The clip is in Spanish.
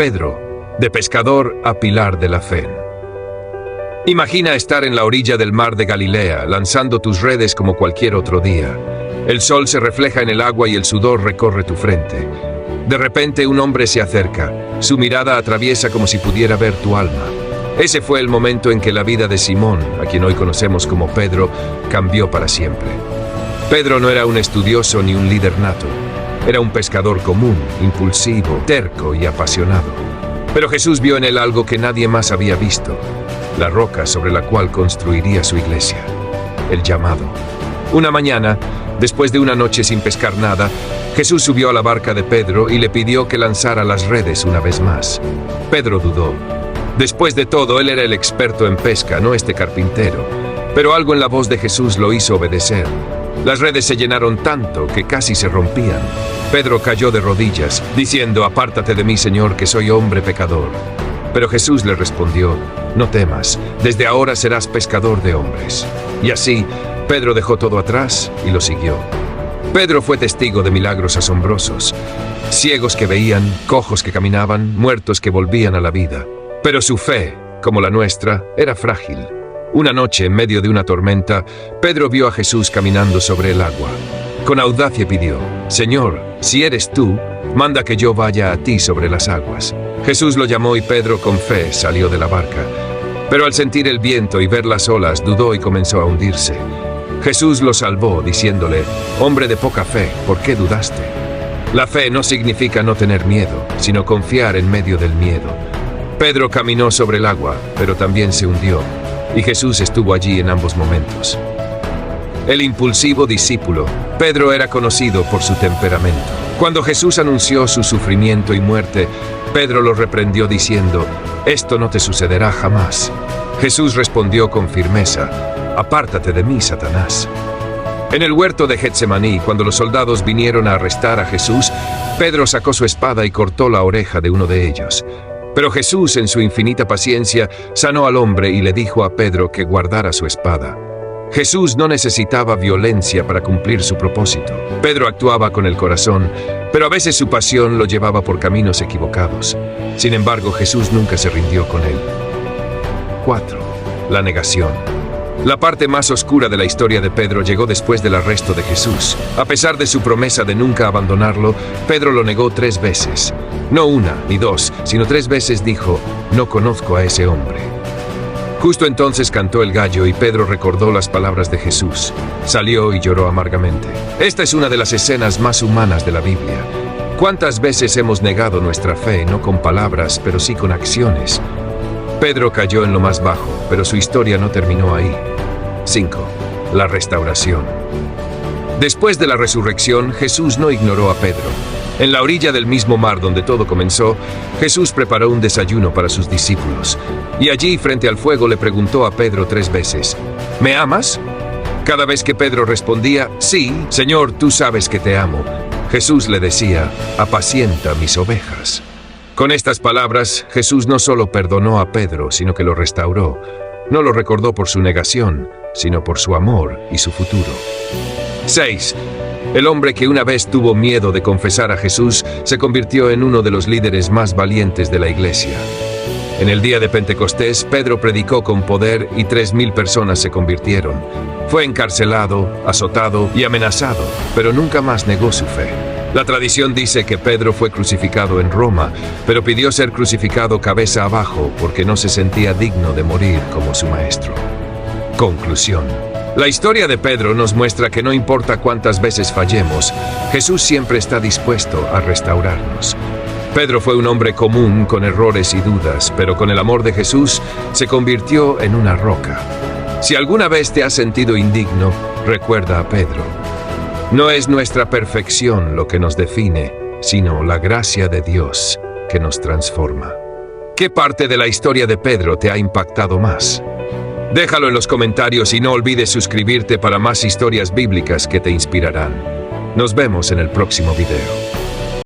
Pedro, de pescador a pilar de la fe. Imagina estar en la orilla del mar de Galilea, lanzando tus redes como cualquier otro día. El sol se refleja en el agua y el sudor recorre tu frente. De repente un hombre se acerca, su mirada atraviesa como si pudiera ver tu alma. Ese fue el momento en que la vida de Simón, a quien hoy conocemos como Pedro, cambió para siempre. Pedro no era un estudioso ni un líder nato. Era un pescador común, impulsivo, terco y apasionado. Pero Jesús vio en él algo que nadie más había visto: la roca sobre la cual construiría su iglesia, el llamado. Una mañana, después de una noche sin pescar nada, Jesús subió a la barca de Pedro y le pidió que lanzara las redes una vez más. Pedro dudó. Después de todo, él era el experto en pesca, no este carpintero. Pero algo en la voz de Jesús lo hizo obedecer. Las redes se llenaron tanto que casi se rompían. Pedro cayó de rodillas, diciendo: «Apártate de mí, Señor, que soy hombre pecador». Pero Jesús le respondió: «No temas, desde ahora serás pescador de hombres». Y así, Pedro dejó todo atrás y lo siguió. Pedro fue testigo de milagros asombrosos: ciegos que veían, cojos que caminaban, muertos que volvían a la vida. Pero su fe, como la nuestra, era frágil. Una noche, en medio de una tormenta, Pedro vio a Jesús caminando sobre el agua. Con audacia pidió: «Señor, si eres tú, manda que yo vaya a ti sobre las aguas». Jesús lo llamó y Pedro, con fe, salió de la barca. Pero al sentir el viento y ver las olas, dudó y comenzó a hundirse. Jesús lo salvó, diciéndole: «Hombre de poca fe, ¿por qué dudaste?». La fe no significa no tener miedo, sino confiar en medio del miedo. Pedro caminó sobre el agua, pero también se hundió, y Jesús estuvo allí en ambos momentos. El impulsivo discípulo, Pedro era conocido por su temperamento. Cuando Jesús anunció su sufrimiento y muerte, Pedro lo reprendió diciendo: «Esto no te sucederá jamás». Jesús respondió con firmeza: «Apártate de mí, Satanás». En el huerto de Getsemaní, cuando los soldados vinieron a arrestar a Jesús, Pedro sacó su espada y cortó la oreja de uno de ellos. Pero Jesús, en su infinita paciencia, sanó al hombre y le dijo a Pedro que guardara su espada. Jesús no necesitaba violencia para cumplir su propósito. Pedro actuaba con el corazón, pero a veces su pasión lo llevaba por caminos equivocados. Sin embargo, Jesús nunca se rindió con él. 4. La negación. La parte más oscura de la historia de Pedro llegó después del arresto de Jesús. A pesar de su promesa de nunca abandonarlo, Pedro lo negó 3 veces. No una ni 2, sino 3 veces dijo: «No conozco a ese hombre». Justo entonces cantó el gallo y Pedro recordó las palabras de Jesús. Salió y lloró amargamente. Esta es una de las escenas más humanas de la Biblia. ¿Cuántas veces hemos negado nuestra fe, no con palabras, pero sí con acciones? Pedro cayó en lo más bajo, pero su historia no terminó ahí. 5. La restauración. Después de la resurrección, Jesús no ignoró a Pedro. En la orilla del mismo mar donde todo comenzó, Jesús preparó un desayuno para sus discípulos. Y allí, frente al fuego, le preguntó a Pedro 3 veces: «¿Me amas?». Cada vez que Pedro respondía: «Sí, Señor, tú sabes que te amo», Jesús le decía: «Apacienta mis ovejas». Con estas palabras, Jesús no solo perdonó a Pedro, sino que lo restauró. No lo recordó por su negación, sino por su amor y su futuro. 6. El hombre que una vez tuvo miedo de confesar a Jesús se convirtió en uno de los líderes más valientes de la iglesia. En el día de Pentecostés, Pedro predicó con poder y 3,000 personas se convirtieron. Fue encarcelado, azotado y amenazado, pero nunca más negó su fe. La tradición dice que Pedro fue crucificado en Roma, pero pidió ser crucificado cabeza abajo porque no se sentía digno de morir como su maestro. Conclusión. La historia de Pedro nos muestra que no importa cuántas veces fallemos, Jesús siempre está dispuesto a restaurarnos. Pedro fue un hombre común con errores y dudas, pero con el amor de Jesús se convirtió en una roca. Si alguna vez te has sentido indigno, recuerda a Pedro. No es nuestra perfección lo que nos define, sino la gracia de Dios que nos transforma. ¿Qué parte de la historia de Pedro te ha impactado más? Déjalo en los comentarios y no olvides suscribirte para más historias bíblicas que te inspirarán. Nos vemos en el próximo video.